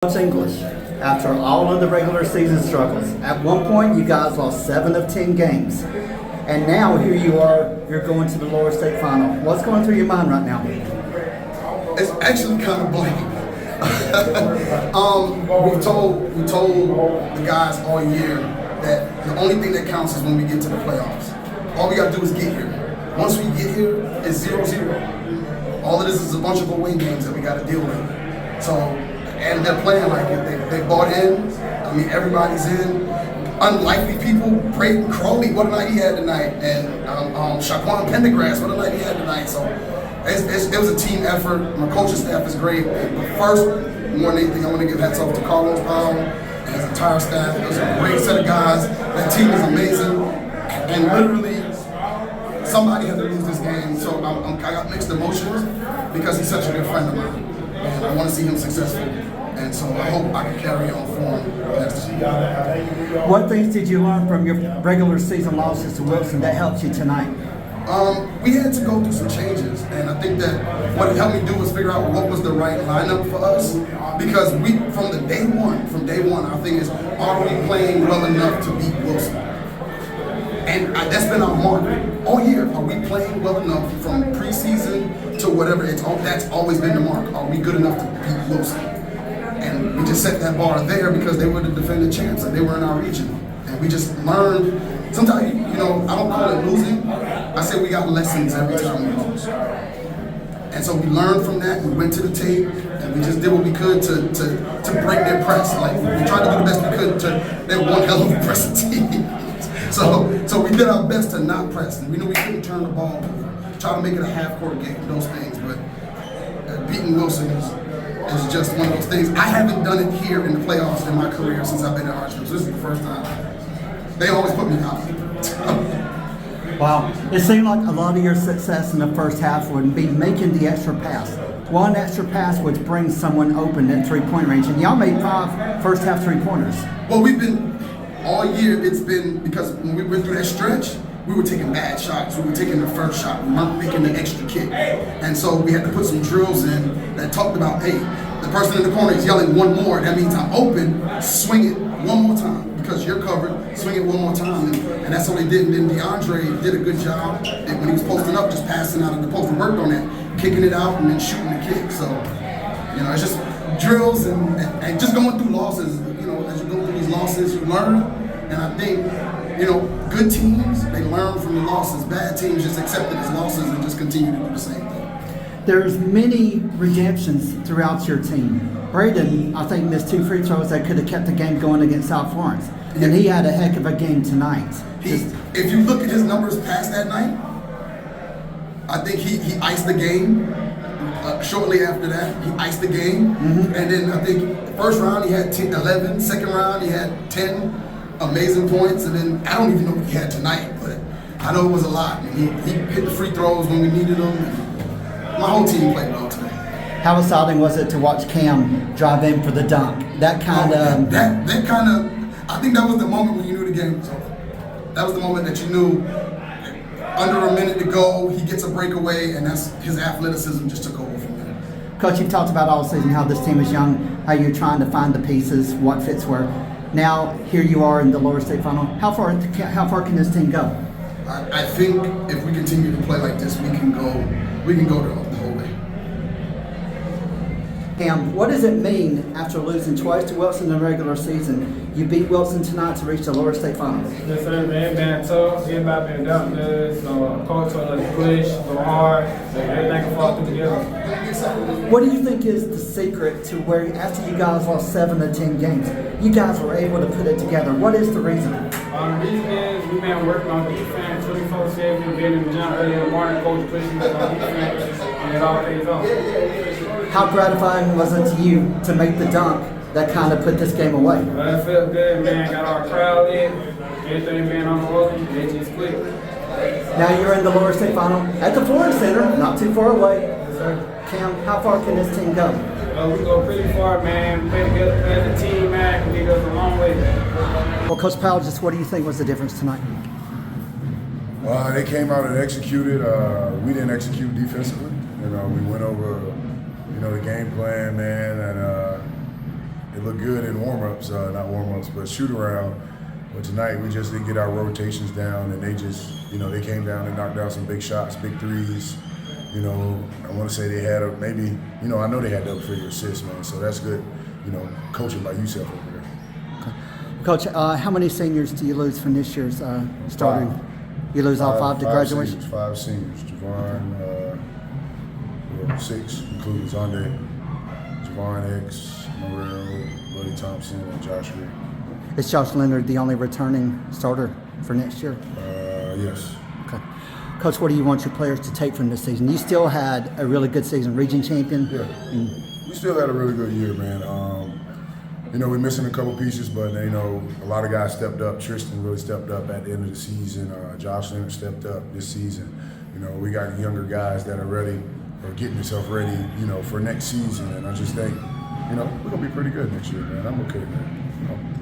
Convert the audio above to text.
English. After all of the regular season struggles, at one point you guys lost 7 of 10 games, and now here you are. You're going to the lower state final. What's going through your mind right now? It's actually kind of blank. we told the guys all year that the only thing that counts is when we get to the playoffs. All we gotta do is get here. Once we get here, it's 0-0. All it is a bunch of away games that we gotta deal with. So, and they're playing like it. They bought in. I mean, everybody's in. Unlikely people. Brayden Crowley, what a night he had tonight, and Shaquan Pendergrass, what a night he had tonight. So. It was a team effort. My coaching staff is great. But first, more than anything, I want to give hats off to Carlos Powell and his entire staff. It was a great set of guys. That team is amazing. And literally, somebody had to lose this game. So I got mixed emotions because he's such a good friend of mine. And I want to see him successful. And so I hope I can carry on for him past the year. What things did you learn from your regular season losses to Wilson that helped you tonight? We had to go through some changes, and I think that what it helped me do was figure out what was the right lineup for us. Because from day one, our thing is, are we playing well enough to beat Wilson? And that's been our mark all year. Are we playing well enough from preseason to whatever? That's always been the mark. Are we good enough to beat Wilson? And we just set that bar there because they were the defending champs and they were in our region. And we just learned. Sometimes, I don't call it losing. I say we got lessons every time we lose. And so we learned from that. We went to the tape, and we just did what we could to break their press. Like, we tried to do the best we could to their one hell of a pressing team. So we did our best to not press. And we knew we couldn't turn the ball over. Try to make it a half-court game, those things. But beating Wilson is just one of those things. I haven't done it here in the playoffs in my career since I've been at Hartsville. So this is the first time. They always put me out. Wow. It seemed like a lot of your success in the first half would be making the extra pass. One extra pass would bring someone open at three-point range, and y'all made 5 first half three-pointers. Well, we've been, all year, it's been, because when we went through that stretch, we were taking bad shots. We were taking the first shot. We weren't making the extra kick. And so we had to put some drills in that talked about, hey, the person in the corner is yelling one more. That means I'm open. Swing it one more time. Because you're covered, swing it one more time, and that's what they did. And then DeAndre did a good job when he was posting up, just passing out of the post. We worked on that, kicking it out and then shooting the kick. So, it's just drills and just going through losses. As you go through these losses, you learn. And I think, good teams, they learn from the losses. Bad teams just accept it as losses and just continue to do the same thing. There's many redemptions throughout your team. Brayden, I think, missed 2 free throws that could have kept the game going against South Florence. And he had a heck of a game tonight. If you look at his numbers past that night, I think he iced the game. Shortly after that, he iced the game. Mm-hmm. And then I think first round he had 11. Second round he had 10 amazing points. And then I don't even know what he had tonight, but I know it was a lot. And he hit the free throws when we needed them. And my whole team played well tonight. How exciting was it to watch Cam drive in for the dunk? That kind of... That kind of... I think that was the moment when you knew the game was over. That was the moment that you knew under a minute to go, he gets a breakaway, and that's his athleticism just took over from there. Coach, you've talked about all season how this team is young, how you're trying to find the pieces, what fits where. Now, here you are in the lower state final. How far can this team go? I think if we continue to play like this, we can go the whole way. Cam, what does it mean after losing twice to Wilson in the regular season? You beat Wilson tonight to reach the lower state finals. Yes, sir, man. Been tough. Everybody been down good. So, coach told us to push, go hard. So, everything can fall through together. What do you think is the secret to where, after you guys lost 7 of 10 games, you guys were able to put it together? What is the reason? The reason is we've been working on defense 24/7. We've been in the gym early in the morning, coach pushing us on defense, and it all pays off. How gratifying was it to you to make the dunk that kind of put this game away? Well, it felt good, man. Got our crowd in. Everything been on the road. They just quit. Now you're in the lower state final at the Florence Center, not too far away. Yes, sir. Cam, how far can this team go? We go pretty far, man. We play together as a team, man. Can lead us a long way. Well, Coach Powell, just what do you think was the difference tonight? They came out and executed. We didn't execute defensively. We went over, the game plan, man, and it looked good in warm-ups, not warm-ups, but shoot-around. But tonight we just didn't get our rotations down, and they just, they came down and knocked down some big shots, big threes. I want to say they had maybe, I know they had double-figure assists, man. So that's good, coaching by Yusef over there. Okay. Coach, how many seniors do you lose from this year's starting? 5. You lose all 5 to graduation? 5 seniors. Javon, 6, including Zonde, Javon X, Morrell, Buddy Thompson, and Josh Green. Is Josh Leonard the only returning starter for next year? Yes. Okay. Coach, what do you want your players to take from this season? You still had a really good season, region champion. Yeah. We still had a really good year, man. We're missing a couple pieces, but a lot of guys stepped up. Tristan really stepped up at the end of the season. Josh Leonard stepped up this season. We got younger guys that are ready or getting themselves ready, for next season. And I just think, we're gonna be pretty good next year, man. I'm okay, man.